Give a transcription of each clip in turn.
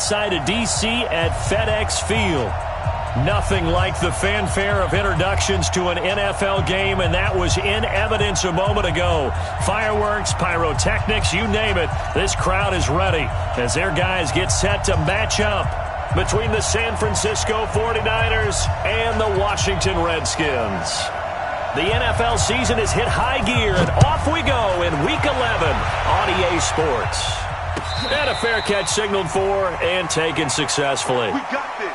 outside of D.C. at FedEx Field. Nothing like the fanfare of introductions to an NFL game, and that was in evidence a moment ago. Fireworks, pyrotechnics, you name it. This crowd is ready as their guys get set to match up between the San Francisco 49ers and the Washington Redskins. The NFL season has hit high gear, and off we go in Week 11 on EA Sports. And a fair catch signaled for and taken successfully. We got this.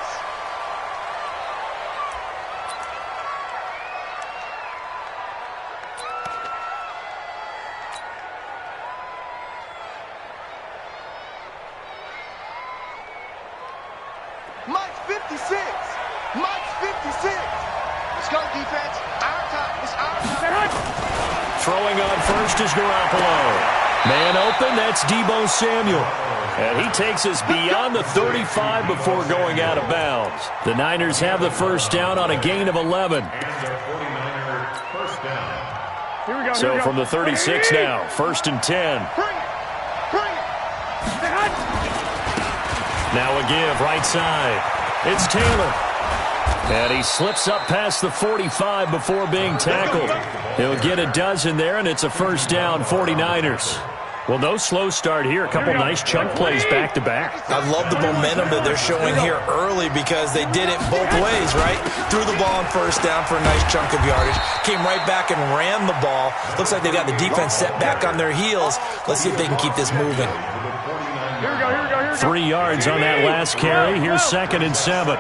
Mike's 56. Mike's 56. Let's go, defense. Our time. It's our time. Throwing on first is Garoppolo. Man open, that's Deebo Samuel. And he takes us beyond the 35 before going out of bounds. The Niners have the first down on a gain of 11. So from the 36 now, 1st and 10. Now a give, right side. It's Taylor. And he slips up past the 45 before being tackled. He'll get a dozen there, and it's a first down, 49ers. Well, no slow start here. A couple nice chunk plays back-to-back. I love the momentum that they're showing here early because they did it both ways, right? Threw the ball on first down for a nice chunk of yardage. Came right back and ran the ball. Looks like they got the defense set back on their heels. Let's see if they can keep this moving. 3 yards on that last carry. Here's 2nd and 7.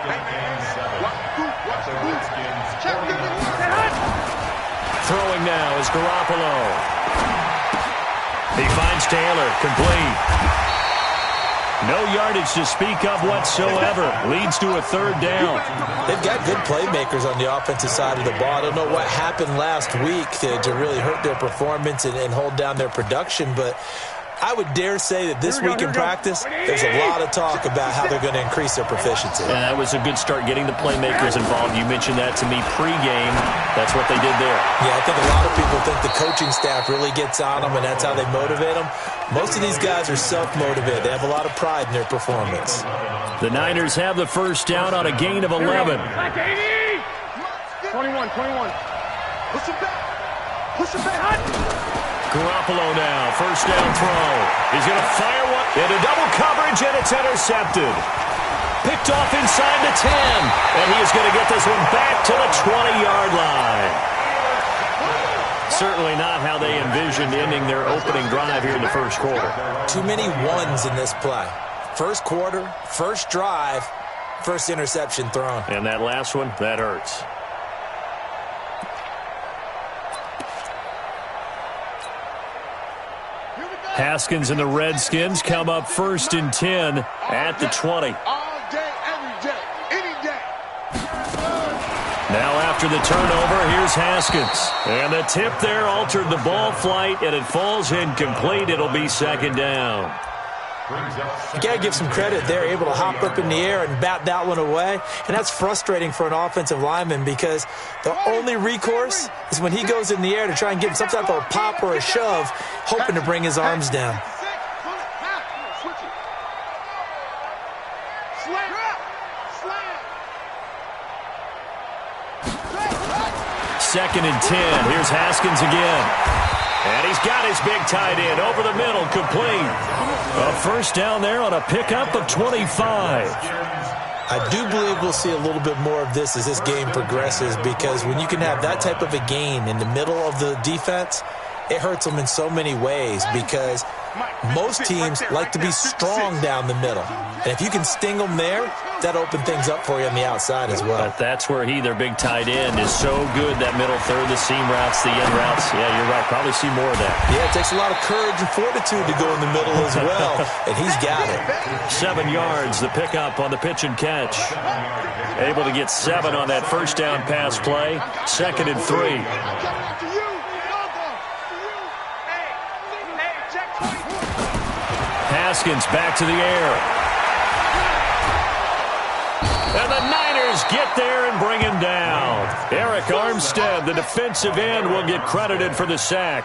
Throwing now is Garoppolo. He finds Taylor, complete. No yardage to speak of whatsoever. Leads to a 3rd down. They've got good playmakers on the offensive side of the ball. I don't know what happened last week to really hurt their performance and hold down their production, but I would dare say that this week in practice, there's a lot of talk about how they're going to increase their proficiency. And that was a good start getting the playmakers involved. You mentioned that to me pregame. That's what they did there. Yeah, I think a lot of people think the coaching staff really gets on them, and that's how they motivate them. Most of these guys are self-motivated. They have a lot of pride in their performance. The Niners have the first down on a gain of 11. 21. Push him back. Push him back. Garoppolo now, first down throw. He's going to fire one into double coverage, and it's intercepted. Picked off inside the 10, and he is going to get this one back to the 20-yard line. Certainly not how they envisioned ending their opening drive here in the first quarter. Too many ones in this play. First quarter, first drive, first interception thrown. And that last one, that hurts. Haskins and the Redskins come up 1st and 10 at the 20. All day, every day, any day. Now after the turnover, here's Haskins. And the tip there altered the ball flight, and it falls incomplete. It'll be 2nd down. You got to give some credit. They're able to hop up in the air and bat that one away. And that's frustrating for an offensive lineman because the only recourse is when he goes in the air to try and get some type of a pop or a shove, hoping to bring his arms down. Second and 10. Here's Haskins again. And he's got his big tight end over the middle, complete. A first down there on a pickup of 25. I do believe we'll see a little bit more of this as this game progresses because when you can have that type of a gain in the middle of the defense, it hurts them in so many ways because most teams like to be strong down the middle. And if you can sting them there, that opens things up for you on the outside as well. But that's where their big tight end, is so good, that middle third, the seam routes, the end routes. Yeah, you're right. Probably see more of that. Yeah, it takes a lot of courage and fortitude to go in the middle as well, and he's got it. 7 yards, the pickup on the pitch and catch. Able to get 7 on that first down pass play. 2nd and 3. Haskins back to the air. And the Niners get there and bring him down. Eric Armstead, the defensive end, will get credited for the sack.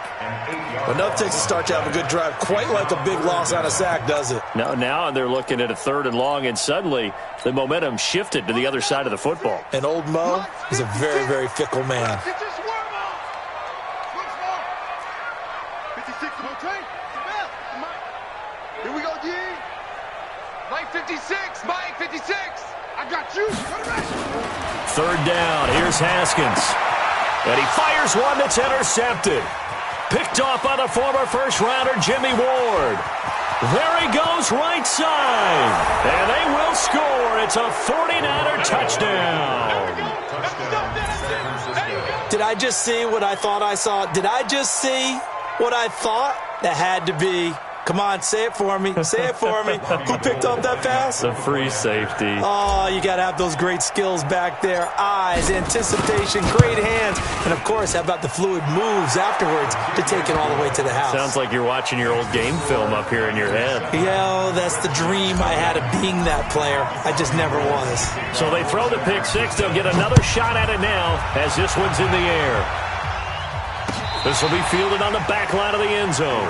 Enough takes to start to have a good drive. Quite like a big loss on a sack, does it? Now they're looking at a 3rd and long, and suddenly the momentum shifted to the other side of the football. And old Mo is a very, very fickle man. Here we go, D. Mike 56. Mike 56. I got you. 3rd down. Here's Haskins. And he fires one that's intercepted. Picked off by the former first-rounder Jimmy Ward. There he goes, right side. And they will score. It's a 49er touchdown. Did I just see what I thought I saw? Did I just see what I thought? That had to be. Come on, say it for me. Say it for me. Who picked up that pass? The free safety. Oh, you got to have those great skills back there. Eyes, anticipation, great hands. And, of course, how about the fluid moves afterwards to take it all the way to the house? Sounds like you're watching your old game film up here in your head. Yeah, that's the dream I had of being that player. I just never was. So they throw the pick six. They'll get another shot at it now as this one's in the air. This will be fielded on the back line of the end zone.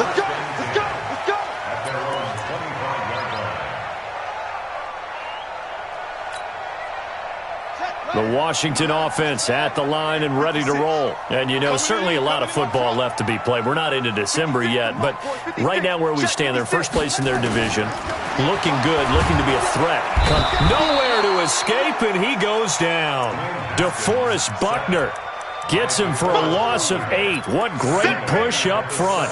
Let's go! Let's go! Let's go! The Washington offense at the line and ready to roll. And, you know, certainly a lot of football left to be played. We're not into December yet, but right now where we stand, they're first place in their division. Looking good, looking to be a threat. Nowhere to escape, and he goes down. DeForest Buckner gets him for a loss of 8. What great push up front.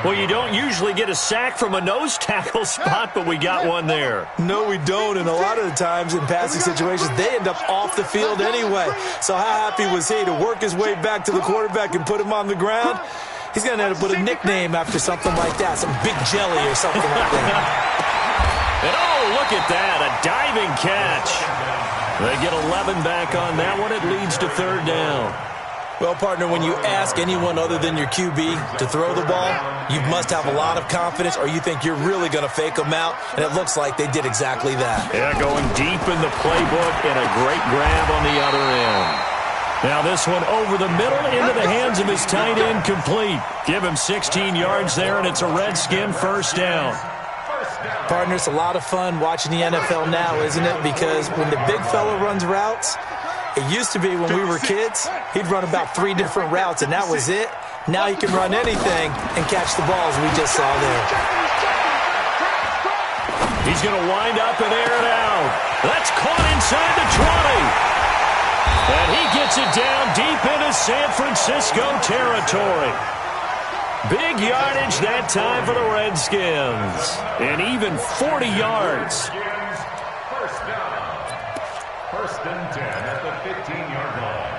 Well, you don't usually get a sack from a nose tackle spot, but we got one there. No, we don't, and a lot of the times in passing situations, they end up off the field anyway. So how happy was he to work his way back to the quarterback and put him on the ground? He's going to end up with a nickname after something like that, some Big Jelly or something like that. And oh, look at that, a diving catch. They get 11 back on that one. It leads to 3rd down. Well, partner, when you ask anyone other than your QB to throw the ball, you must have a lot of confidence or you think you're really going to fake them out, and it looks like they did exactly that. Yeah, going deep in the playbook and a great grab on the other end. Now this one over the middle into the hands of his tight end, complete. Give him 16 yards there, and it's a Redskin 1st down. Partner, it's a lot of fun watching the NFL now, isn't it? Because when the big fella runs routes, it used to be when we were kids, he'd run about 3 different routes, and that was it. Now he can run anything and catch the balls we just saw there. He's going to wind up and air it out. That's caught inside the 20. And he gets it down deep into San Francisco territory. Big yardage that time for the Redskins. And even 40 yards. First and 10 at the 15-yard line.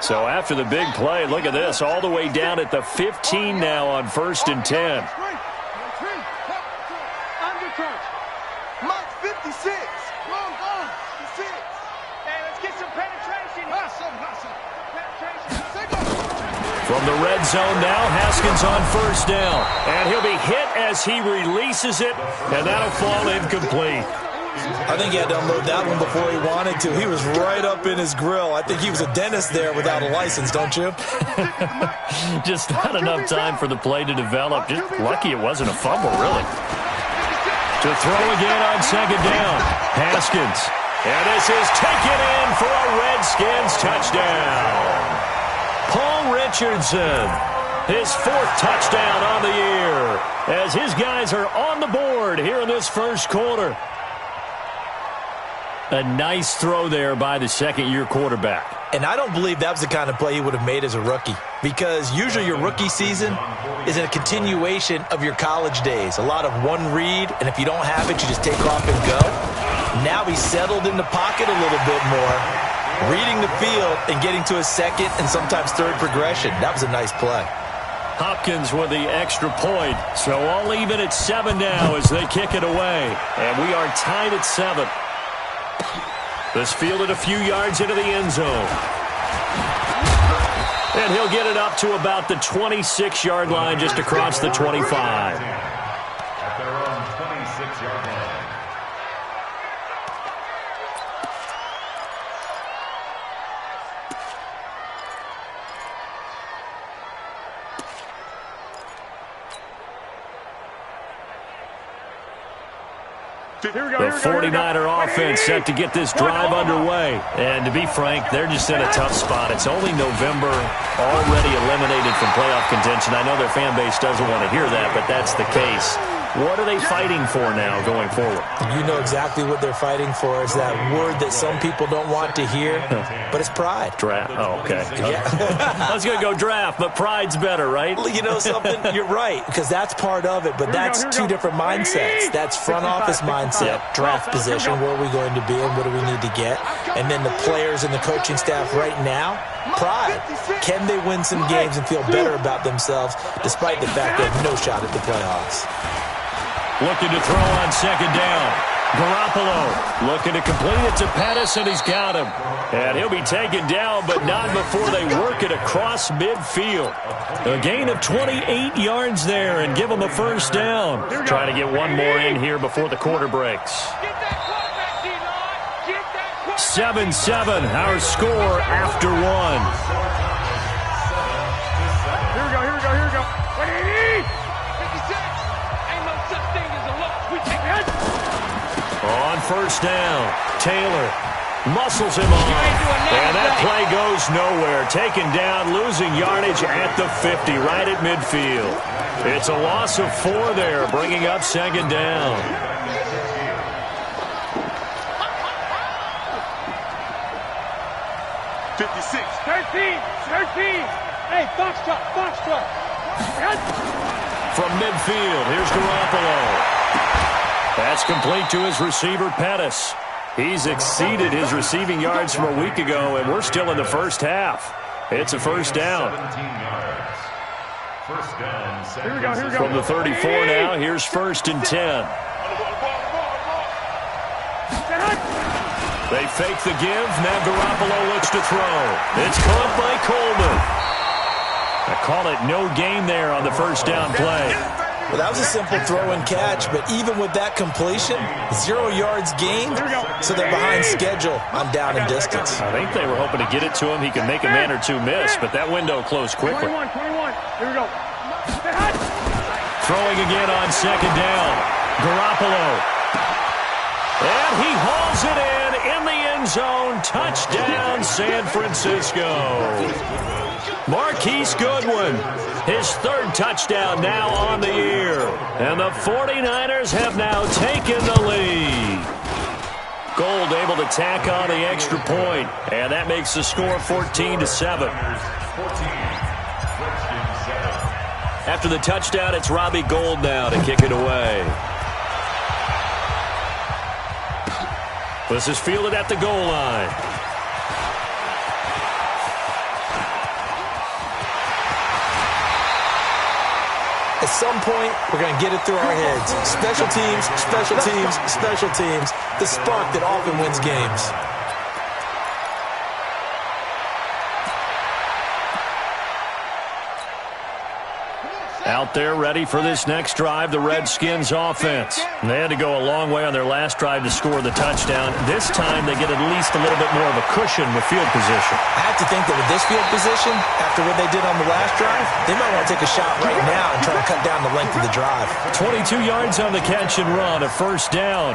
So after the big play, look at this, all the way down at the 15 now on 1st and 10. Mike 56. Long gone. 56. Hey, let's get some penetration. From the red zone now, Haskins on 1st down. And he'll be hit as he releases it, and that'll fall incomplete. I think he had to unload that one before he wanted to. He was right up in his grill. I think he was a dentist there without a license, don't you? Just not enough time for the play to develop. Just lucky it wasn't a fumble, really. To throw again on 2nd down. Haskins. And this is taken in for a Redskins touchdown. Paul Richardson, his 4th touchdown on the year, as his guys are on the board here in this 1st quarter. A nice throw there by the 2nd-year quarterback. And I don't believe that was the kind of play he would have made as a rookie, because usually your rookie season is a continuation of your college days. A lot of one read, and if you don't have it, you just take off and go. Now he's settled in the pocket a little bit more, reading the field and getting to his 2nd and sometimes 3rd progression. That was a nice play. Hopkins with the extra point. So all even at 7 now as they kick it away. And we are tied at 7. This fielded a few yards into the end zone. And he'll get it up to about the 26-yard line, just across the 25. At their own 26-yard line. The 49er offense set to get this drive underway. And to be frank, they're just in a tough spot. It's only November, already eliminated from playoff contention. I know their fan base doesn't want to hear that, but that's the case. What are they fighting for now going forward? You know exactly what they're fighting for is that word that some people don't want to hear, but it's pride. Draft. Oh, okay. Yeah. I was going to go draft, but pride's better, right? You know something? You're right, because that's part of it, but that's two different mindsets. That's front office mindset, draft position, where are we going to be and what do we need to get? And then the players and the coaching staff right now, pride. Can they win some games and feel better about themselves despite the fact they have no shot at the playoffs? Looking to throw on second down. Garoppolo looking to complete it to Pettis, and he's got him. And he'll be taken down, but not before they work it across midfield. A gain of 28 yards there and give him a first down. Trying to get one more in here before the quarter breaks. 7-7, our score after one. Here we go. What do you need? 56. Ain't no such thing as a loss. We take it. On first down, Taylor muscles him on. And that play goes nowhere. Taken down, losing yardage at the 50, right at midfield. It's a loss of 4 there, bringing up second down. Hey, box truck. From midfield, here's Garoppolo. That's complete to his receiver, Pettis. He's exceeded his receiving yards from a week ago, and we're still in the first half. It's a first down. 17 yards. First down. Here we go. From the 34 now, here's 1st and 10. They fake the give. Now Garoppolo looks to throw. It's caught by Coleman. I call it no gain there on the first down play. Well, that was a simple throw and catch, but even with that completion, 0 yards gained, so they're behind schedule on down and distance. I think they were hoping to get it to him. He could make a man or two miss, but that window closed quickly. 21. Here we go. Throwing again on second down. Garoppolo. And he hauls it in the end zone. Touchdown, San Francisco. Marquise Goodwin, his 3rd touchdown now on the year. And the 49ers have now taken the lead. Gold able to tack on the extra point, and that makes the score 14-7. After the touchdown, it's Robbie Gould now to kick it away. This is fielded at the goal line. At some point, we're going to get it through our heads. Special teams. The spark that often wins games. Out there ready for this next drive, the Redskins offense. And they had to go a long way on their last drive to score the touchdown. This time they get at least a little bit more of a cushion with field position. I have to think that with this field position, after what they did on the last drive, they might want to take a shot right now and try to cut down the length of the drive. 22 yards on the catch and run, a first down.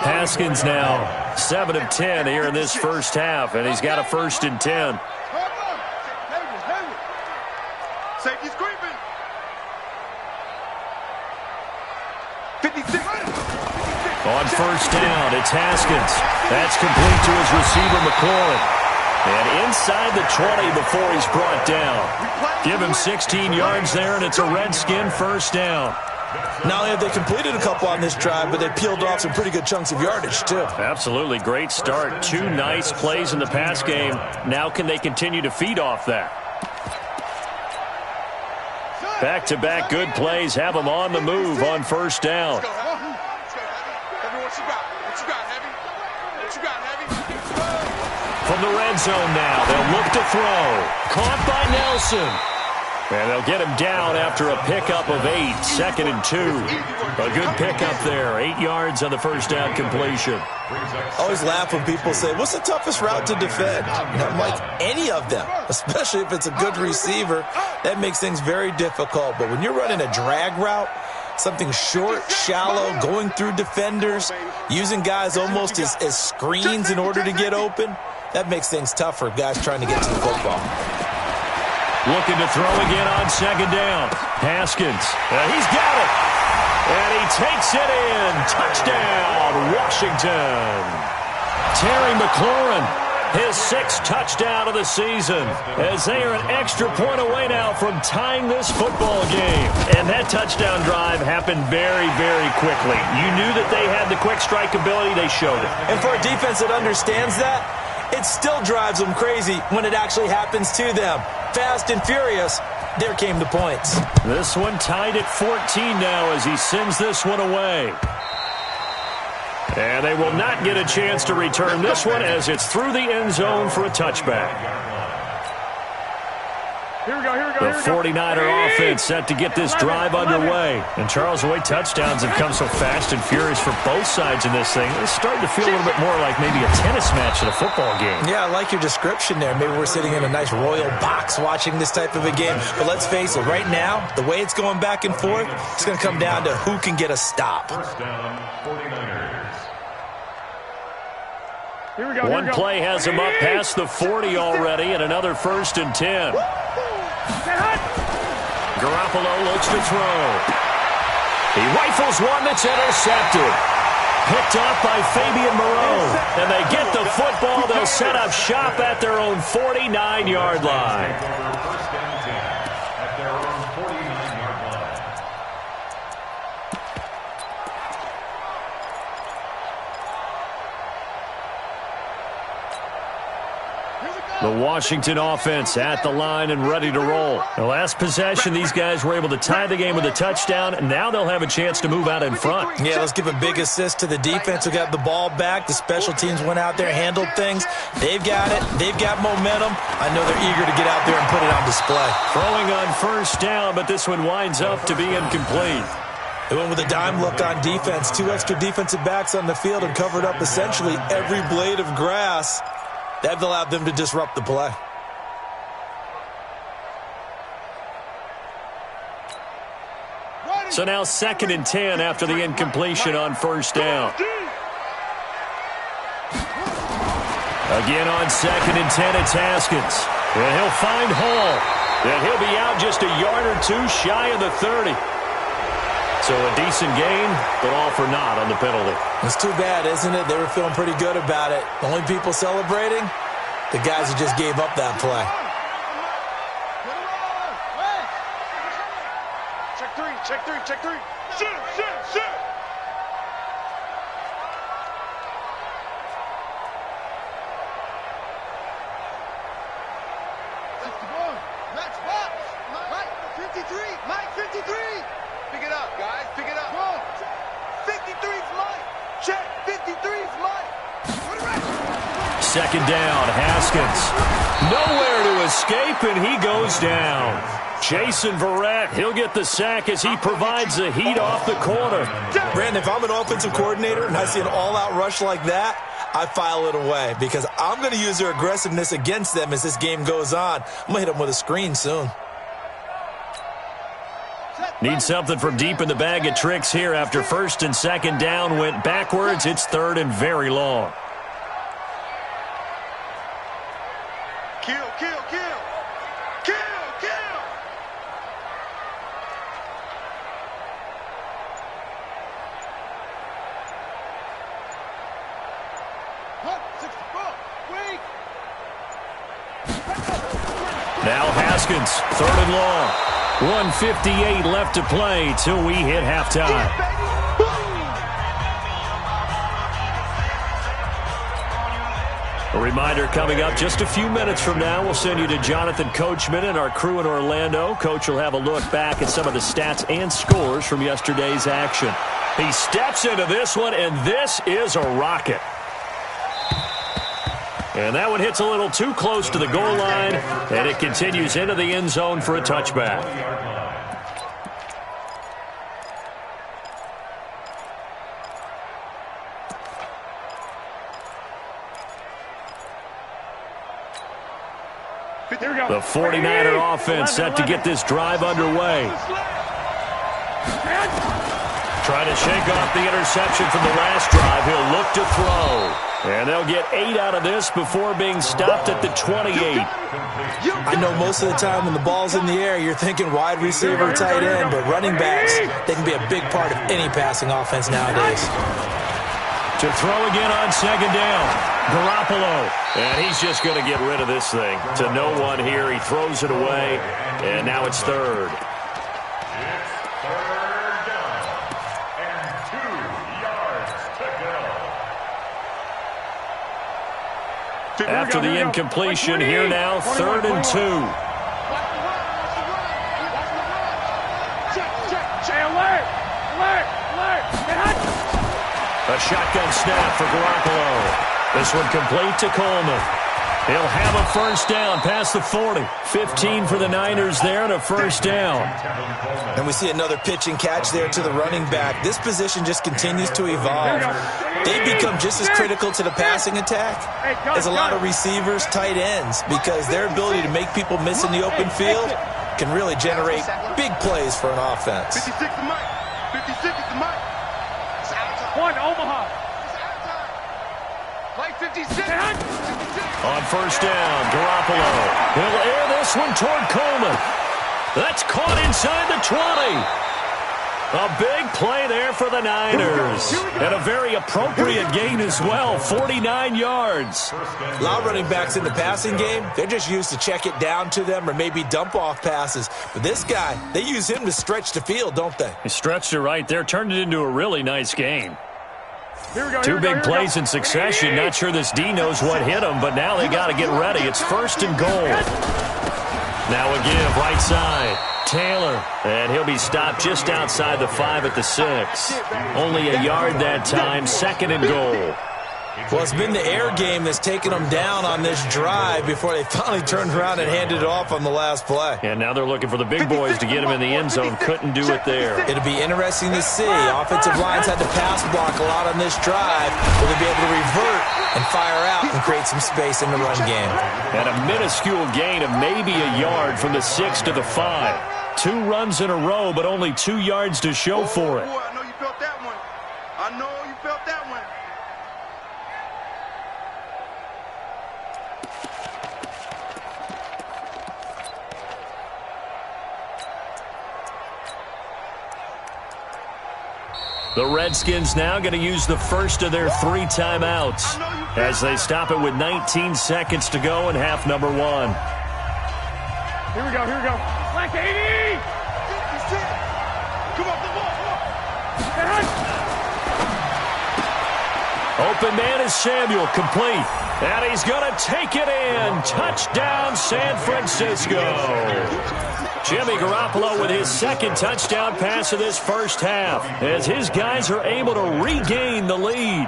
Haskins now 7 of 10 here in this first half, and he's got a 1st and 10. Safety's creeping. 56. On first down, it's Haskins. That's complete to his receiver, McLaurin. And inside the 20 before he's brought down. Give him 16 yards there, and it's a Redskin first down. Not only have they completed a couple on this drive, but they peeled off some pretty good chunks of yardage, too. Absolutely. Great start. 2 nice plays in the pass game. Now can they continue to feed off that? Back-to-back good plays have them on the move on first down. From the red zone now, they'll look to throw. Caught by Nelson. And they'll get him down after a pickup of 8, 2nd and 2. A good pickup there, 8 yards on the first down completion. I always laugh when people say, what's the toughest route to defend? And I'm like, any of them, especially if it's a good receiver. That makes things very difficult. But when you're running a drag route, something short, shallow, going through defenders, using guys almost as screens in order to get open, that makes things tough for guys trying to get to the football. Looking to throw again on 2nd down. Haskins. He's got it. And he takes it in. Touchdown, Washington. Terry McLaurin, his 6th touchdown of the season, as they are an extra point away now from tying this football game. And that touchdown drive happened very, very quickly. You knew that they had the quick strike ability. They showed it. And for a defense that understands that, it still drives them crazy when it actually happens to them. Fast and furious, there came the points. This one tied at 14 now as he sends this one away. And they will not get a chance to return this one as it's through the end zone for a touchback. Here we go, here we go, The 49er offense set to get this drive underway. And Charles, the way touchdowns have come so fast and furious for both sides in this thing, it's starting to feel a little bit more like maybe a tennis match at a football game. Yeah, I like your description there. Maybe we're sitting in a nice royal box watching this type of a game. But let's face it, right now, the way it's going back and forth, it's going to come down to who can get a stop. First down, 49ers. Here we go, One play has him up past the 40 already, and another 1st and 10. Garoppolo looks to throw. He rifles one that's intercepted. Picked off by Fabian Moreau. And they get the football. They'll set up shop at their own 49-yard line. First and 10 at their own 49-yard line. The Washington offense at the line and ready to roll. The last possession, these guys were able to tie the game with a touchdown, and now they'll have a chance to move out in front. Yeah, let's give a big assist to the defense who got the ball back. The special teams went out there, handled things. They've got it. They've got momentum. I know they're eager to get out there and put it on display. Throwing on 1st down, but this one winds up to be incomplete. They went with a dime look on defense. 2 extra defensive backs on the field and covered up essentially every blade of grass. That allowed them to disrupt the play. So now 2nd and 10 after the incompletion on 1st down. Again on 2nd and 10, it's Haskins. And he'll find Hall. And he'll be out just a yard or two shy of the 30. So a decent gain, but all for naught on the penalty. It's too bad, isn't it? They were feeling pretty good about it. The only people celebrating, the guys who just gave up that play. Check three, check three, check three. Shoot. Max box. Mike 53. Mike 53. Pick it up, guys. Pick it up. 53's Mike. Check. 53's Mike. 2nd down, Haskins. Nowhere to escape, and he goes down. Jason Verrett, he'll get the sack as he provides the heat off the corner. Brandon, if I'm an offensive coordinator and I see an all-out rush like that, I file it away because I'm going to use their aggressiveness against them as this game goes on. I'm going to hit them with a screen soon. Need something from deep in the bag of tricks here after 1st and 2nd down went backwards. It's 3rd and very long. Kill. Now Haskins, 3rd and long. 1:58 left to play till we hit halftime. A reminder coming up just a few minutes from now, we'll send you to Jonathan Coachman and our crew in Orlando. Coach will have a look back at some of the stats and scores from yesterday's action. He steps into this one, and this is a rocket. And that one hits a little too close to the goal line, and it continues into the end zone for a touchback. The 49er offense set to get this drive underway. Trying to shake off the interception from the last drive. He'll look to throw. And they'll get 8 out of this before being stopped at the 28. I know most of the time when the ball's in the air, you're thinking wide receiver, tight end, but running backs, they can be a big part of any passing offense nowadays. To throw again on second down. Garoppolo. And he's just going to get rid of this thing. To no one here. He throws it away. And now it's third. After the incompletion, here now, 3rd and 2. A shotgun snap for Garoppolo. This one complete to Coleman. He'll have a first down past the 40. 15 for the Niners there and a first down. And we see another pitch and catch there to the running back. This position just continues to evolve. They become just as critical to the passing attack as a lot of receivers, tight ends, because their ability to make people miss in the open field can really generate big plays for an offense. 56 to Mike. 56 to Mike. It's out of time. One, Omaha. It's out of time. Mike 56. 56. On first down, Garoppolo. He'll air this one toward Coleman. That's caught inside the 20. A big play there for the Niners. And a very appropriate gain as well, 49 yards. A lot of running backs in the passing game, they're just used to check it down to them or maybe dump off passes. But this guy, they use him to stretch the field, don't they? He stretched it right there, turned it into a really nice game. Two big plays in succession. Not sure this D knows what hit him, but now they got to get ready. It's 1st and goal. Now a give, right side. Taylor, and he'll be stopped just outside the 5 at the 6. Only a yard that time, 2nd and goal. Well, it's been the air game that's taken them down on this drive before they finally turned around and handed it off on the last play. And now they're looking for the big boys to get him in the end zone. Couldn't do it there. It'll be interesting to see. Offensive lines had to pass block a lot on this drive. Will they be able to revert and fire out and create some space in the run game? And a minuscule gain of maybe a yard from the 6 to the 5. 2 runs in a row, but only 2 yards to show for it. I know you felt that one. I know you felt that one. The Redskins now going to use the first of their 3 timeouts as they stop it with 19 seconds to go in half number 1. Here we go, here we go. Black 80! Come on, come on, come on. Open man is Samuel, complete. And he's going to take it in. Touchdown, San Francisco. Jimmy Garoppolo with his 2nd touchdown pass of this first half as his guys are able to regain the lead.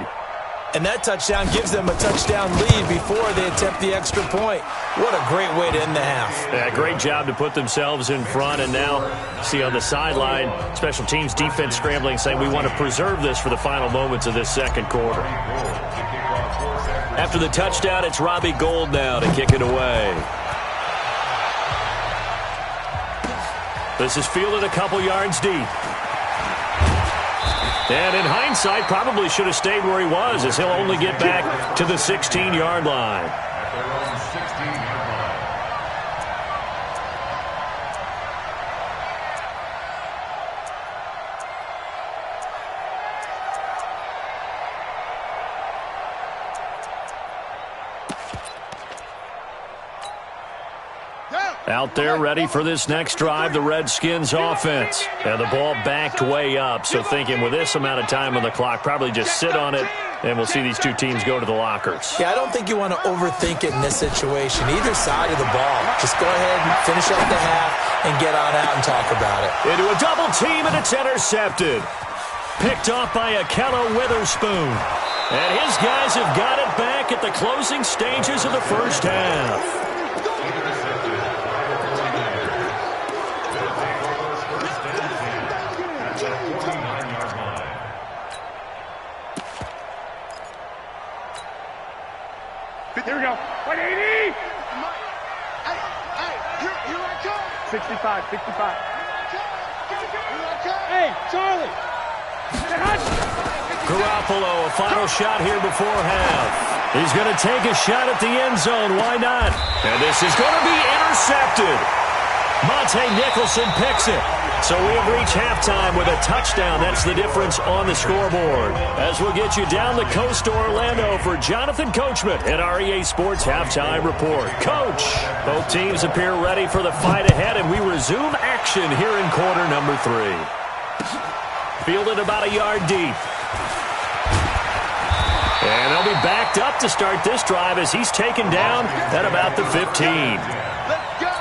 And that touchdown gives them a touchdown lead before they attempt the extra point. What a great way to end the half. Yeah, great job to put themselves in front. And now, see on the sideline, special teams defense scrambling, saying we want to preserve this for the final moments of this second quarter. After the touchdown, it's Robbie Gould now to kick it away. This is fielded a couple yards deep. And in hindsight, probably should have stayed where he was, as he'll only get back to the 16-yard line. Out there ready for this next drive, the Redskins offense. And the ball backed way up, so thinking with this amount of time on the clock, probably just sit on it, and we'll see these 2 teams go to the lockers. Yeah, I don't think you want to overthink it in this situation. Either side of the ball. Just go ahead and finish up the half and get on out and talk about it. Into a double team, and it's intercepted. Picked off by Akello Witherspoon. And his guys have got it back at the closing stages of the first half. Here we go. 180! Here I come. 65, 65. Hey, Charlie! Garoppolo, a final shot here before half. He's going to take a shot at the end zone. Why not? And this is going to be intercepted. Monte Nicholson picks it. So we have reached halftime with a touchdown. That's the difference on the scoreboard. As we'll get you down the coast to Orlando for Jonathan Coachman at our EA Sports Halftime Report. Coach, both teams appear ready for the fight ahead, and we resume action here in quarter number 3. Fielded about a yard deep. And they'll be backed up to start this drive as he's taken down at about the 15. Let's go.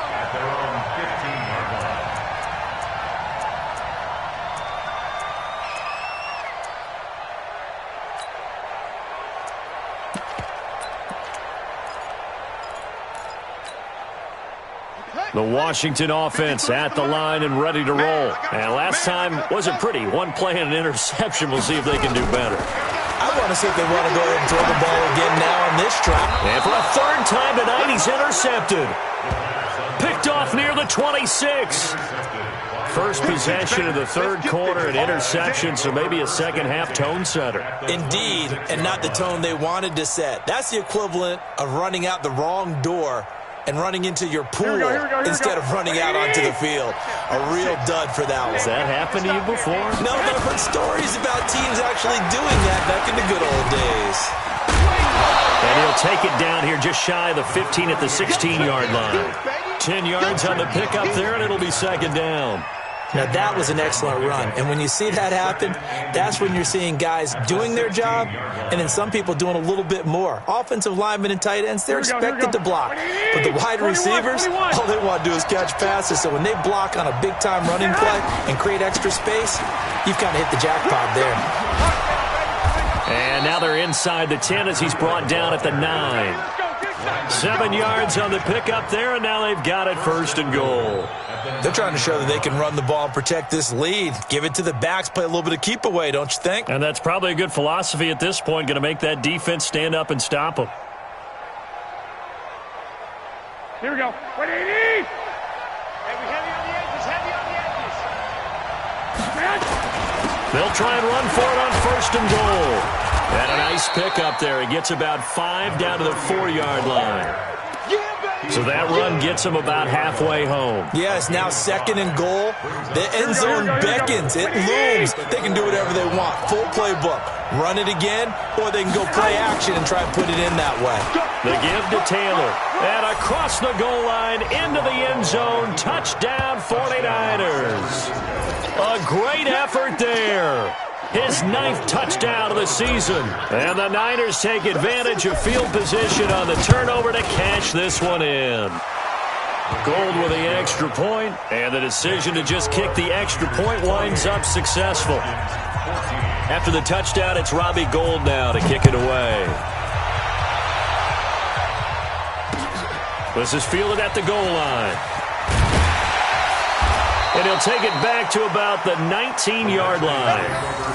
The Washington offense at the line and ready to roll. And last time wasn't pretty. One play and an interception. We'll see if they can do better. I want to see if they want to go ahead and throw the ball again now on this drive. And for a third time tonight, he's intercepted. Picked off near the 26. First possession of the third quarter, an interception, so maybe a second-half tone setter. Indeed, and not the tone they wanted to set. That's the equivalent of running out the wrong door and running into your pool instead of running out onto the field. A real dud for that one. Has that happened to you before? No, but I've heard stories about teams actually doing that back in the good old days. And he'll take it down here just shy of the 15 at the 16-yard line. 10 yards on the pickup there, and it'll be second down. Now, that was an excellent run. And when you see that happen, that's when you're seeing guys doing their job and then some people doing a little bit more. Offensive linemen and tight ends, they're expected to block. But the wide receivers, all they want to do is catch passes. So when they block on a big-time running play and create extra space, you've kind of hit the jackpot there. And now they're inside the 10 as he's brought down at the 9. 7 yards on the pickup there, and now they've got it first and goal. They're trying to show that they can run the ball and protect this lead. Give it to the backs, play a little bit of keep away, don't you think? And that's probably a good philosophy at this point, going to make that defense stand up and stop them. Here we go. 180! Heavy on the edges, heavy on the edges. They'll try and run for it on first and goal. And a nice pickup there. He gets about 5 down to the 4-yard line. So that run gets him about halfway home. Yes, now second and goal. The end zone beckons. It looms. They can do whatever they want. Full playbook. Run it again, or they can go play action and try and put it in that way. The give to Taylor. And across the goal line, into the end zone. Touchdown, 49ers. A great effort there. His 9th touchdown of the season. And the Niners take advantage of field position on the turnover to cash this one in. Gold with the extra point, and the decision to just kick the extra point winds up successful. After the touchdown, it's Robbie Gould now to kick it away. This is fielded at the goal line. And he'll take it back to about the 19-yard line.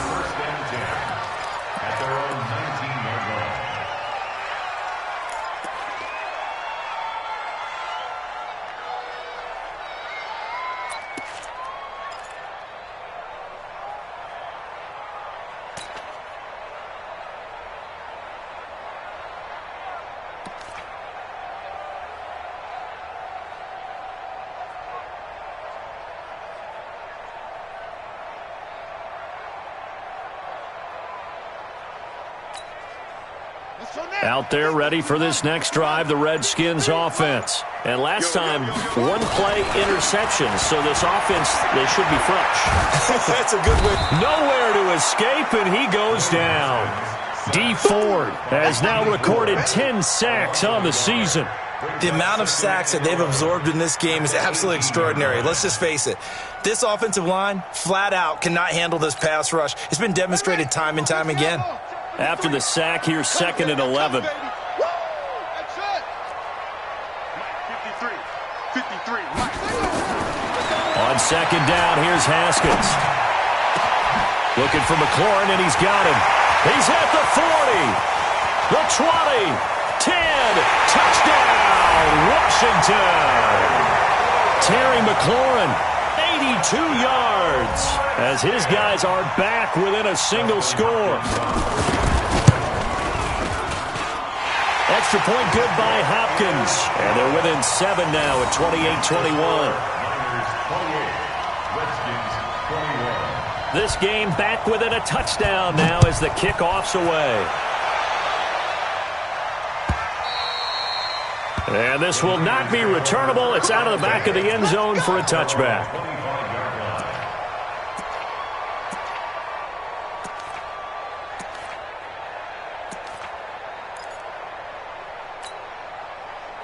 Out there ready for this next drive, the Redskins offense. And last time, one play interception, so this offense, they should be fresh. That's a good way. Nowhere to escape, and he goes down. D. Ford has now recorded 10 sacks on the season. The amount of sacks that they've absorbed in this game is absolutely extraordinary. Let's just face it. This offensive line, flat out, cannot handle this pass rush. It's been demonstrated time and time again. After the sack, here's 2nd and 11. On 2nd down, here's Haskins. Looking for McLaurin, and he's got him. He's at the 40, the 20, 10, touchdown, Washington. Terry McLaurin, 82 yards, as his guys are back within a single score. Extra point good by Hopkins, and they're within 7 now at 28-21. This game back within a touchdown now as the kickoff's away. And this will not be returnable. It's out of the back of the end zone for a touchback.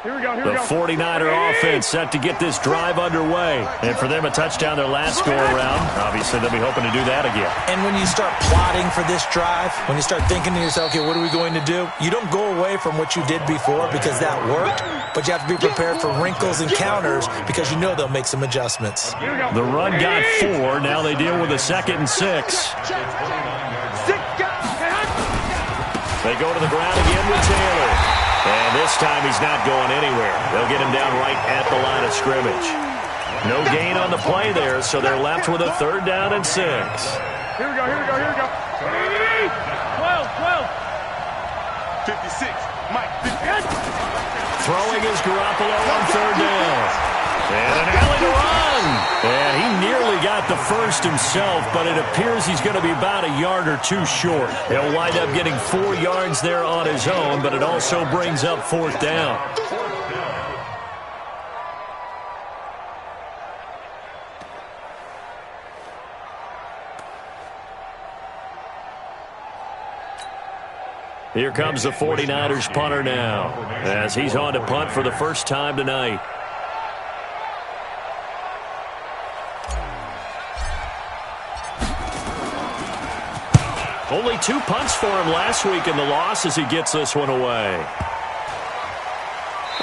The 49er offense set to get this drive underway. And for them, a touchdown their last go-around. Obviously, they'll be hoping to do that again. And when you start plotting for this drive, when you start thinking to yourself, okay, what are we going to do? You don't go away from what you did before because that worked, but you have to be prepared for wrinkles and counters because you know they'll make some adjustments. The run got 4. Now they deal with a 2nd and 6. They go to the ground again with Taylor. And this time he's not going anywhere. They'll get him down right at the line of scrimmage. No gain on the play there, so they're left with a 3rd down and 6. Here we go. 12. 56. Mike, 56. Throwing is Garoppolo on 3rd down. And an alley to run. And he nearly got the first himself, but it appears he's going to be about a yard or 2 short. He'll wind up getting 4 yards there on his own, but it also brings up 4th down. Here comes the 49ers punter now, as he's on to punt for the first time tonight. Only 2 punts for him last week in the loss as he gets this one away.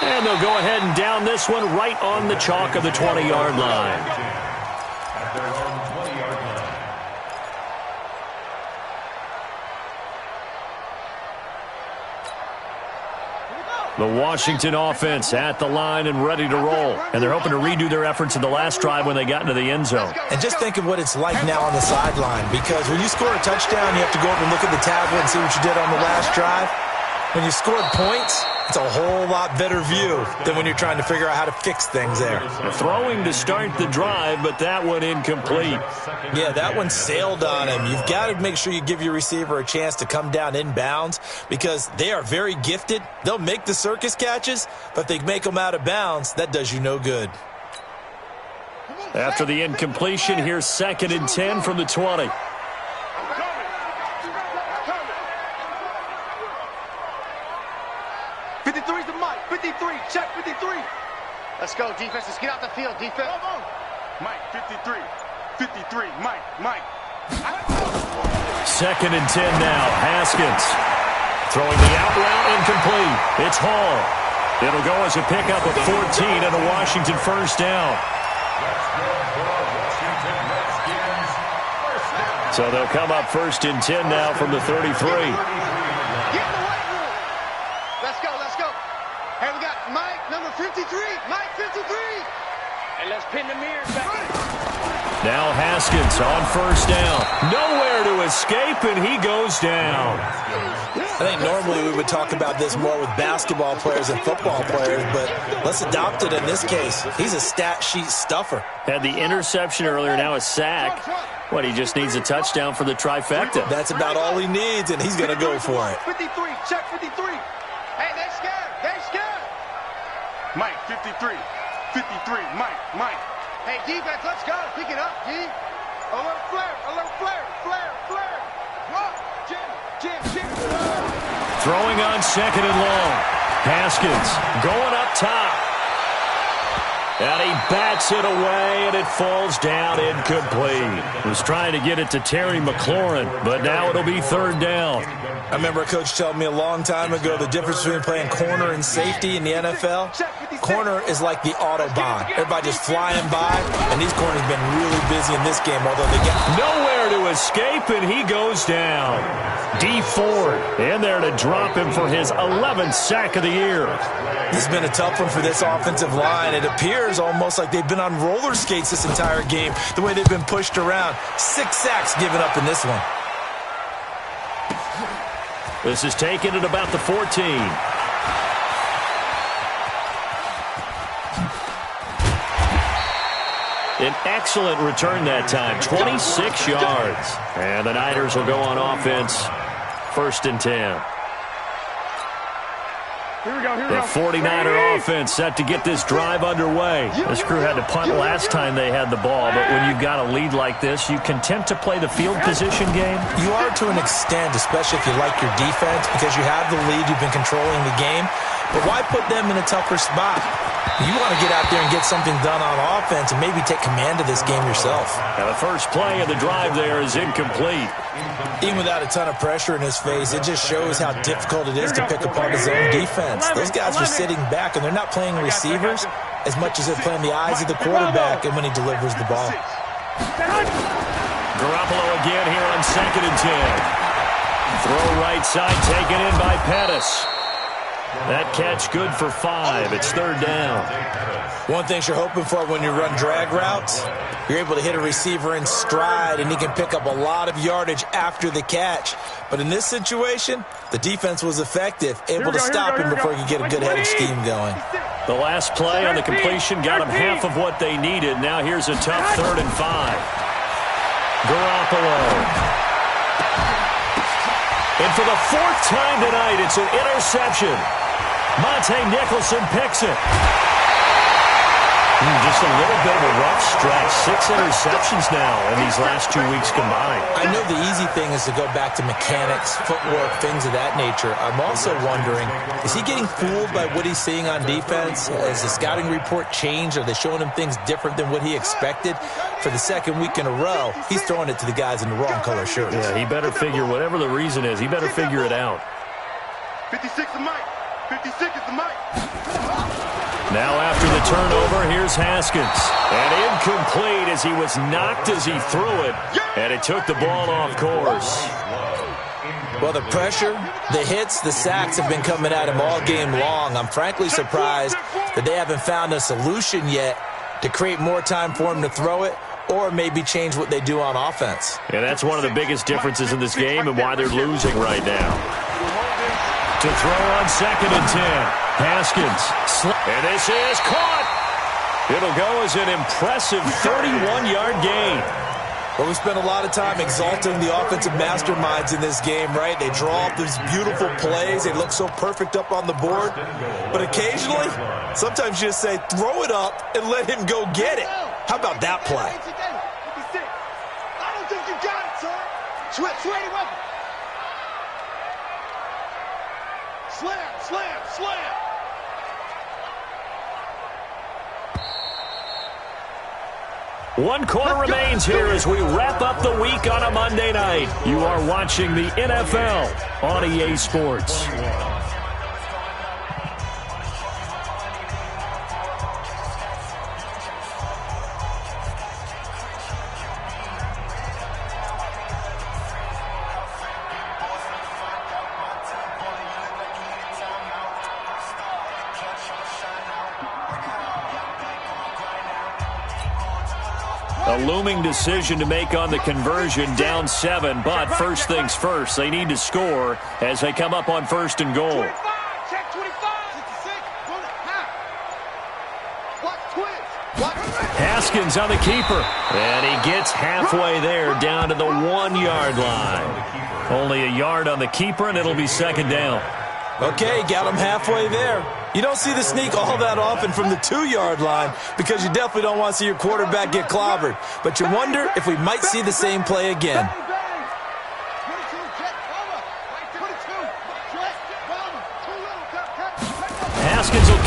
And they'll go ahead and down this one right on the chalk of the 20-yard line. The Washington offense at the line and ready to roll. And they're hoping to redo their efforts in the last drive when they got into the end zone. And just think of what it's like now on the sideline, because when you score a touchdown, you have to go up and look at the tablet and see what you did on the last drive. When you scored points, it's a whole lot better view than when you're trying to figure out how to fix things there. Throwing to start the drive, but that one incomplete. Yeah, that one sailed on him. You've got to make sure you give your receiver a chance to come down inbounds because they are very gifted. They'll make the circus catches, but if they make them out of bounds, that does you no good. After the incompletion, here's 2nd and 10 from the 20. 53's the Mike. 53. Check 53. Let's go, defense. Let's get out the field, defense. Mike, 53. 53. Mike. 2nd and 10 now. Haskins throwing the out route incomplete. It's Hall. It'll go as a pickup of 14 and a Washington first down. So they'll come up 1st and 10 now from the 33. Get in the weight room. Let's go. Hey, we got Mike, number 53. Mike, 53. And let's pin the mirrors back. Now Haskins on 1st down. Nowhere to escape, and he goes down. I think normally we would talk about this more with basketball players and football players, but let's adopt it in this case. He's a stat sheet stuffer. Had the interception earlier, now a sack. What, he just needs a touchdown for the trifecta. That's about all he needs, and he's going to go for it. 53, check 53. Hey, they scared. Mike, 53. 53, Mike. Hey, defense, let's go. Pick it up, D. Alert flare. Drop. Jim. Throwing on 2nd and long. Haskins going up top. And he bats it away, and it falls down incomplete. Was trying to get it to Terry McLaurin, but now it'll be third down. I remember a coach telling me a long time ago the difference between playing corner and safety in the NFL. Corner is like the Autobahn. Everybody just flying by, and these corners have been really busy in this game, although they get nowhere to escape, and he goes down. D Ford in there to drop him for his 11th sack of the year. This has been a tough one for this offensive line. It appears almost like they've been on roller skates this entire game, the way they've been pushed around. 6 sacks given up in this one. This is taken at about the 14. An excellent return that time, 26 yards. And the Niners will go on offense, 1st and 10. The 49er offense set to get this drive underway. This crew had to punt last time they had the ball, but when you've got a lead like this, you content to play the field position game? You are to an extent, especially if you like your defense, because you have the lead, you've been controlling the game. But why put them in a tougher spot? You want to get out there and get something done on offense and maybe take command of this game yourself. Now the first play of the drive there is incomplete. Even without a ton of pressure in his face, it just shows how difficult it is to pick apart his own defense. Those guys are sitting back, and they're not playing receivers as much as they're playing the eyes of the quarterback and when he delivers the ball. Garoppolo again here on 2nd and 10. Throw right side, taken in by Pettis. That catch good for 5. It's 3rd down. One thing you're hoping for when you run drag routes, you're able to hit a receiver in stride, and he can pick up a lot of yardage after the catch. But in this situation, the defense was effective, able to stop him before he could get a good headed scheme going. The last play on the completion got him half of what they needed. Now here's a tough 3rd and 5. Garoppolo. And for the 4th time tonight, it's an interception. Monte Nicholson picks it. Just a little bit of a rough stretch. 6 interceptions now in these last 2 weeks combined. I know the easy thing is to go back to mechanics, footwork, things of that nature. I'm also wondering, is he getting fooled by what he's seeing on defense? Has the scouting report changed? Are they showing him things different than what he expected? For the 2nd week in a row, he's throwing it to the guys in the wrong color shirts. Yeah, he better figure, whatever the reason is, he better figure it out. 56 is Mike. 56 is the Mike. Now after the turnover, here's Haskins. And incomplete as he was knocked as he threw it. And it took the ball off course. Well, the pressure, the hits, the sacks have been coming at him all game long. I'm frankly surprised that they haven't found a solution yet to create more time for him to throw it or maybe change what they do on offense. Yeah, that's one of the biggest differences in this game and why they're losing right now. To throw on 2nd and 10. Haskins. And this is caught. It'll go as an impressive 31-yard gain. Well, we spent a lot of time exalting the offensive masterminds in this game, right? They draw up these beautiful plays. They look so perfect up on the board. But occasionally, sometimes you just say, throw it up and let him go get it. How about that play? I don't think you got it, sir. Swing him up. Slam, slam, slam. One quarter remains here as we wrap up the week on a Monday night. You are watching the NFL on EA Sports. A looming decision to make on the conversion, down 7. But first things first, they need to score as they come up on 1st and goal. 25, check 25. 66, Haskins on the keeper. And he gets halfway there, down to the 1-yard line. Only a yard on the keeper, and it'll be 2nd down. Okay, got him halfway there. You don't see the sneak all that often from the 2-yard line because you definitely don't want to see your quarterback get clobbered. But you wonder if we might see the same play again.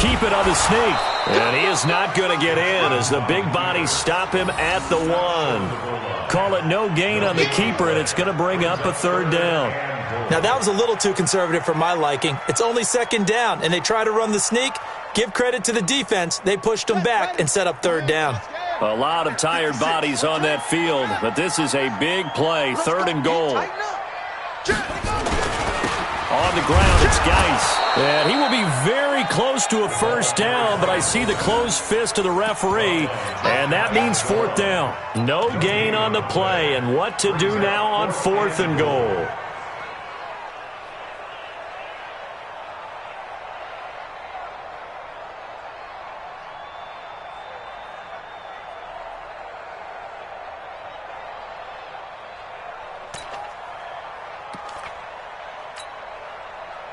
keep it on the sneak. And he is not going to get in as the big bodies stop him at the 1. Call it no gain on the keeper, and it's going to bring up a 3rd down. Now, that was a little too conservative for my liking. It's only 2nd down, and they try to run the sneak. Give credit to the defense. They pushed them back and set up 3rd down. A lot of tired bodies on that field, but this is a big play, 3rd and goal. On the ground, it's Geis. And he will be very close to a 1st down, but I see the closed fist of the referee, and that means 4th down. No gain on the play, and what to do now on 4th and goal.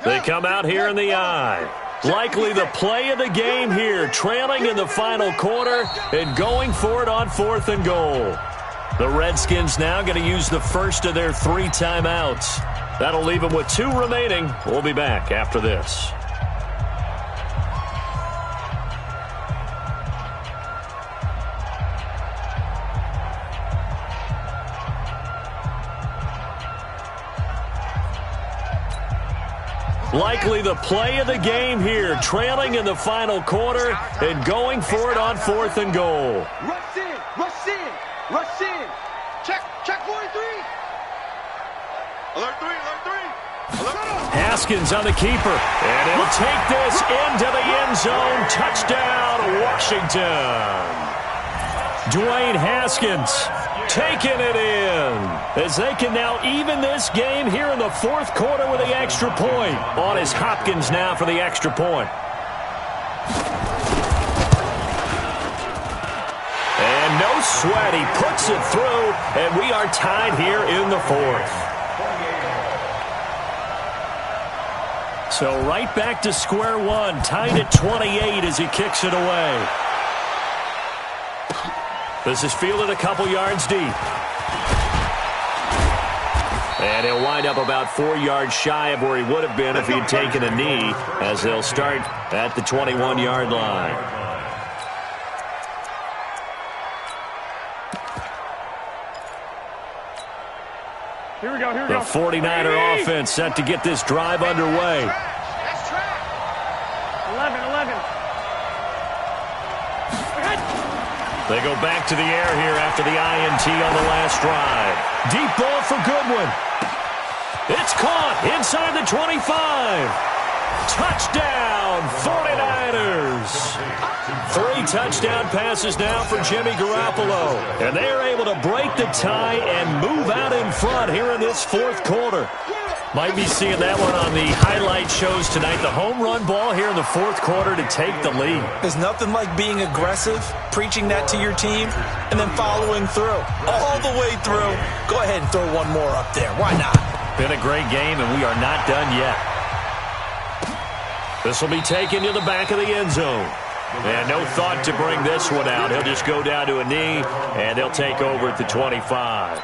They come out here in the eye. Likely the play of the game here, trailing in the final quarter and going for it on 4th and goal. The Redskins now going to use the first of their 3 timeouts. That'll leave them with 2 remaining. We'll be back after this. Likely the play of the game here, trailing in the final quarter and going for it on 4th and goal. Rush in, rush in, rush in. Check 43. Alert 3, alert 3. Alert. Haskins on the keeper, and he'll take this into the end zone. Touchdown, Washington. Dwayne Haskins taking it in as they can now even this game here in the 4th quarter with the extra point. On is Hopkins now for the extra point. And no sweat, he puts it through, and we are tied here in the 4th. So right back to square one, tied at 28 as he kicks it away. This is fielded a couple yards deep. And he'll wind up about 4 yards shy of where he would have been if he had taken a knee, as they'll start at the 21-yard line. Here we go, here we The go. 49er offense set to get this drive underway. 11. They go back to the air here after the INT on the last drive. Deep ball for Goodwin. It's caught inside the 25. Touchdown, 49ers. 3 touchdown passes now for Jimmy Garoppolo. And they are able to break the tie and move out in front here in this 4th quarter. Might be seeing that one on the highlight shows tonight. The home run ball here in the 4th quarter to take the lead. There's nothing like being aggressive, preaching that to your team, and then following through. All the way through. Go ahead and throw one more up there. Why not? Been a great game, and we are not done yet. This will be taken to the back of the end zone. And no thought to bring this one out. He'll just go down to a knee, and they'll take over at the 25.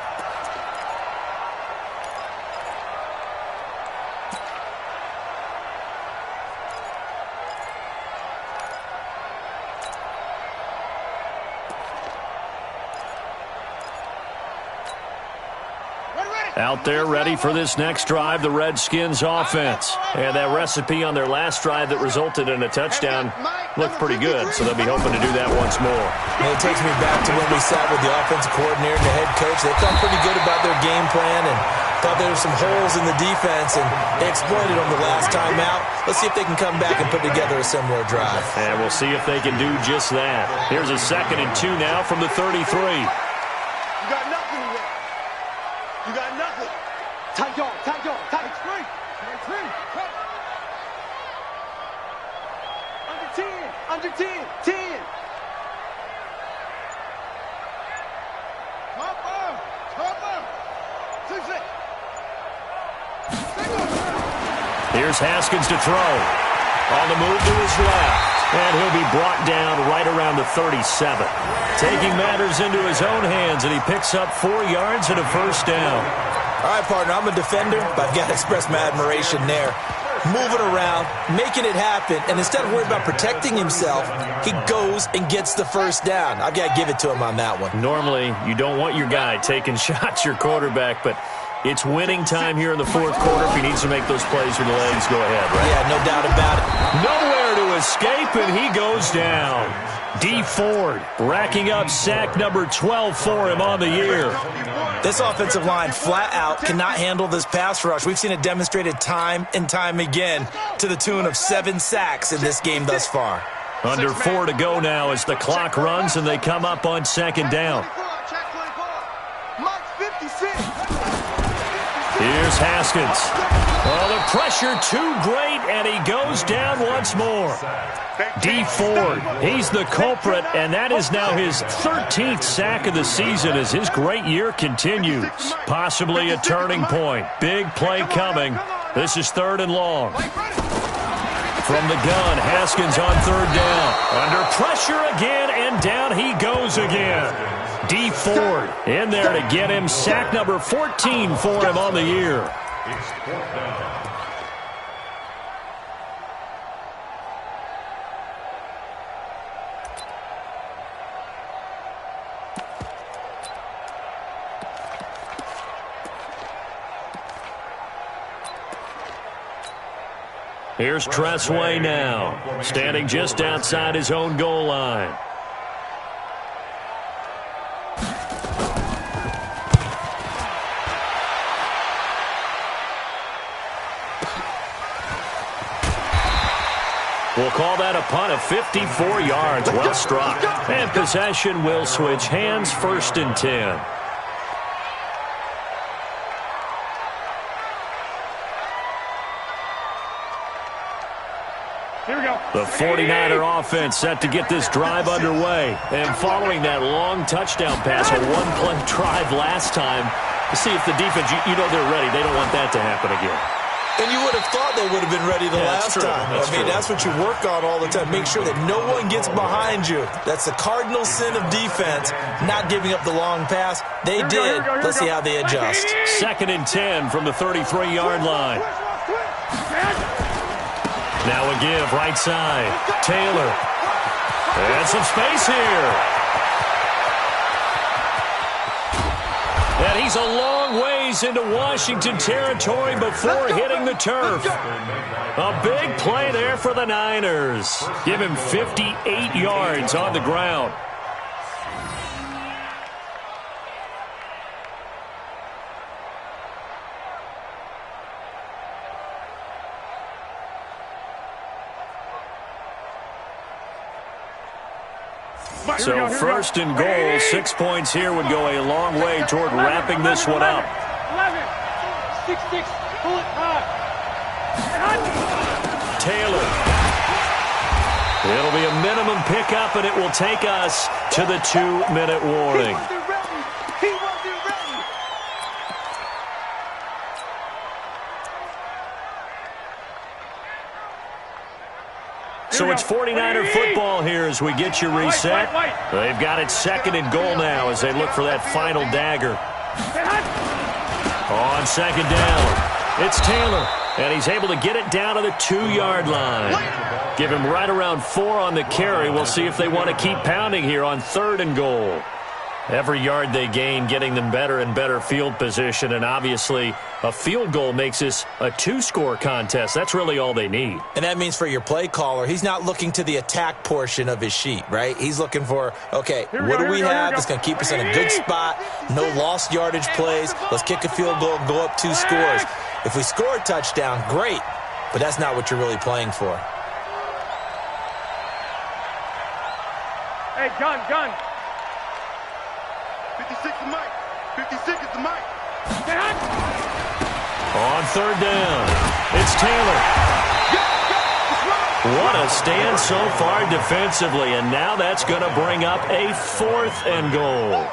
Out there ready for this next drive, the Redskins offense. And that recipe on their last drive that resulted in a touchdown looked pretty good, so they'll be hoping to do that once more. And it takes me back to when we sat with the offensive coordinator and the head coach. They felt pretty good about their game plan and thought there were some holes in the defense, and they exploited them the last time out. Let's see if they can come back and put together a similar drive. And we'll see if they can do just that. Here's a 2nd and 2 now from the 33. You got nothing there. You got nothing. Tight dog. Tight free. Under 10. 10. Cover. 6. Here's Haskins to throw. On the move to his left. And he'll be brought down right around the 37. Taking matters into his own hands, and he picks up 4 yards and a 1st down. All right, partner, I'm a defender, but I've got to express my admiration there. moving around, making it happen, and instead of worrying about protecting himself, he goes and gets the first down. I've got to give it to him on that one. Normally, you don't want your guy taking shots, your quarterback, but it's winning time here in the fourth quarter. If he needs to make those plays with the legs, go ahead, right? Yeah, no doubt about it. Nowhere to escape, and he goes down. D. Ford racking up sack number 12 for him on the year. This offensive line flat out cannot handle this pass rush. We've seen it demonstrated time and time again to the tune of 7 sacks in this game thus far. Under 4 to go now as the clock runs and they come up on second down. Here's Haskins. Oh, the pressure too great, and he goes down once more. D. Ford, he's the culprit, and that is now his 13th sack of the season as his great year continues. Possibly a turning point. Big play coming. This is 3rd and long. From the gun, Haskins on 3rd down. Under pressure again, and down he goes again. D. Ford in there to get him sack number 14 for him on the year. It's 4th down. Here's Tressway now, standing just outside his own goal line. We'll call that a punt of 54 yards. Well struck. And possession will switch hands, 1st and 10. Here we go. The 49er offense set to get this drive underway. And following that long touchdown pass, a one-play drive last time, to see if the defense, you know they're ready. They don't want that to happen again. And you would have thought they would have been ready the last time. That's what you work on all the time. Make sure that no one gets behind you. That's the cardinal sin of defense, not giving up the long pass. They did. Let's see how they adjust. 2nd and 10 from the 33-yard line. Now a give, right side. Taylor. And some space here. And he's a long ways into Washington territory before hitting the turf. A big play there for the Niners. Give him 58 yards on the ground. So 1st and goal, 6 points here would go a long way toward wrapping this one up. 11, 6-6, pull it hard. Taylor. It'll be a minimum pickup, and it will take us to the 2-minute warning. He wasn't ready. So it's 49er football here as we get you reset. They've got it 2nd and goal now as they look for that final dagger. On 2nd down, it's Taylor, and he's able to get it down to the 2-yard line. Give him right around 4 on the carry. We'll see if they want to keep pounding here on 3rd and goal. Every yard they gain getting them better and better field position, and obviously a field goal makes this a 2-score contest. That's really all they need. And that means for your play caller, he's not looking to the attack portion of his sheet, right? He's looking for, okay, what do we have that's going to keep us in a good spot? No lost yardage plays. Let's kick a field goal and go up 2 scores. If we score a touchdown, great, but that's not what you're really playing for. Hey, gun. 56 is Mike. 56 is the Mike. On 3rd down, it's Taylor. What a stand so far defensively, and now that's going to bring up a 4th and goal.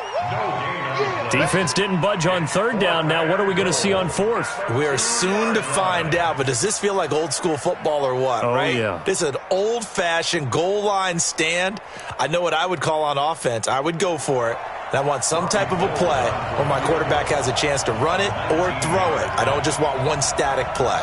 Defense didn't budge on 3rd down. Now what are we going to see on 4th? We are soon to find out, but does this feel like old school football or what, right? Yeah. This is an old-fashioned goal line stand. I know what I would call on offense. I would go for it. And I want some type of a play where my quarterback has a chance to run it or throw it. I don't just want one static play.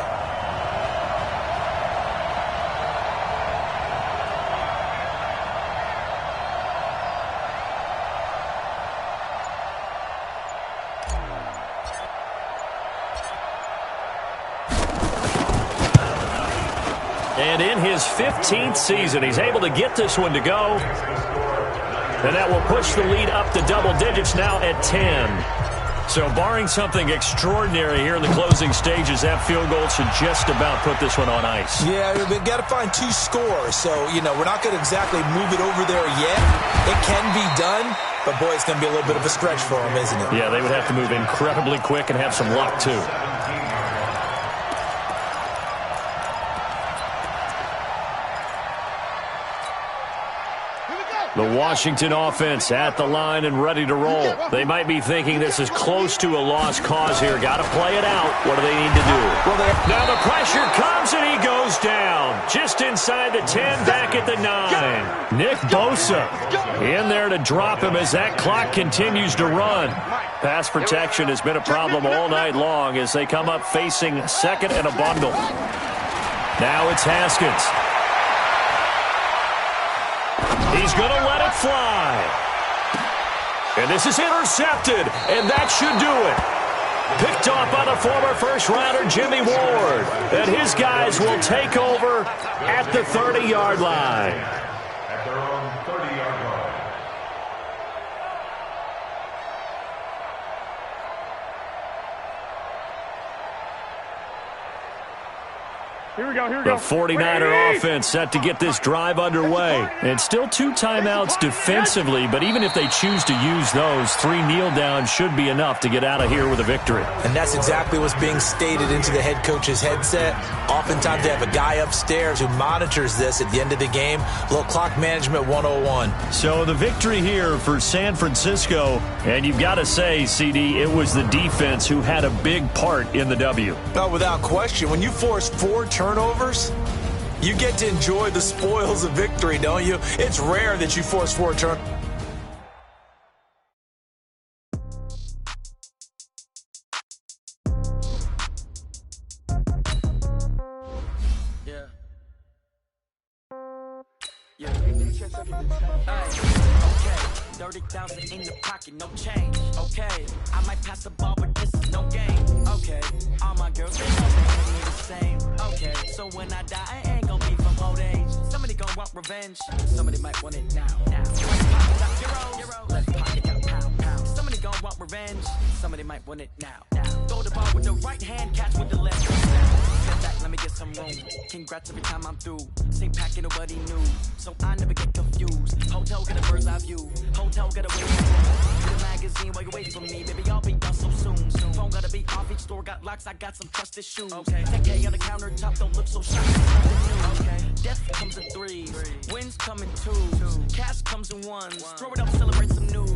And in his 15th season, he's able to get this one to go. And that will push the lead up to double digits now at 10. So barring something extraordinary here in the closing stages, that field goal should just about put this one on ice. Yeah, we've got to find 2 scores. So, we're not going to exactly move it over there yet. It can be done, but, boy, it's going to be a little bit of a stretch for them, isn't it? Yeah, they would have to move incredibly quick and have some luck, too. The Washington offense at the line and ready to roll. They might be thinking this is close to a lost cause here. Got to play it out. What do they need to do? Now the pressure comes and he goes down. Just inside the 10, back at the 9. Nick Bosa in there to drop him as that clock continues to run. Pass protection has been a problem all night long as they come up facing second and a bundle. Now it's Haskins. He's going to let it fly. And this is intercepted, and that should do it. Picked off by the former first-rounder Jimmy Ward. And his guys will take over at the 30-yard line. At their own 30-yard line. Here we go. The 49er offense set to get this drive underway. And still 2 timeouts defensively, but even if they choose to use those, 3 kneel downs should be enough to get out of here with a victory. And that's exactly what's being stated into the head coach's headset. Oftentimes they have a guy upstairs who monitors this at the end of the game. A little clock management 101. So the victory here for San Francisco, and you've got to say, CD, it was the defense who had a big part in the W. No, without question. When you force 4 turnovers, you get to enjoy the spoils of victory, don't you? It's rare that you force 4 turnovers. Okay, 30,000 in the pocket, no change. Okay, I might pass the ball, but this is no game. Okay, all my girls, they know they hate me the same. Okay, so when I die, I ain't gonna be from old age. Somebody gonna want revenge, somebody might want it now. Pocket got zeros, left pocket got pound. Somebody gonna want revenge, somebody might want it now. Throw the ball with the right hand, catch with the left. Step back, let me get some room. Congrats every time I'm through. Same packet, nobody knew, so I never get confused. Hotel get a bird's eye view. Hotel get away from me. Get a magazine while you wait for me. Baby, I'll be done so soon. Phone gotta be off, each store got locks. I got some trusted shoes. Okay. 10K on the countertop, don't look so shy. Okay. Death comes in 3s. Wins come in 2s. Cash comes in 1s. Throw it up, celebrate some news.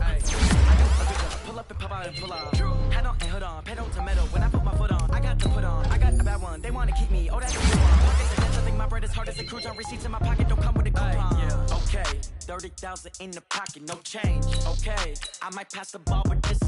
I do a good job. Pull up and pop out and pull out. Hat on and hood on. Pedal to metal. When I put my foot on, I got to put on. I got a bad one. They want to keep me. Oh, that's a good one. Pockets and dents. I think my bread is hard as a crouton. Receipts in my pocket don't come with a coupon. Okay. 30,000 in the pocket, no change. Okay, I might pass the ball, but this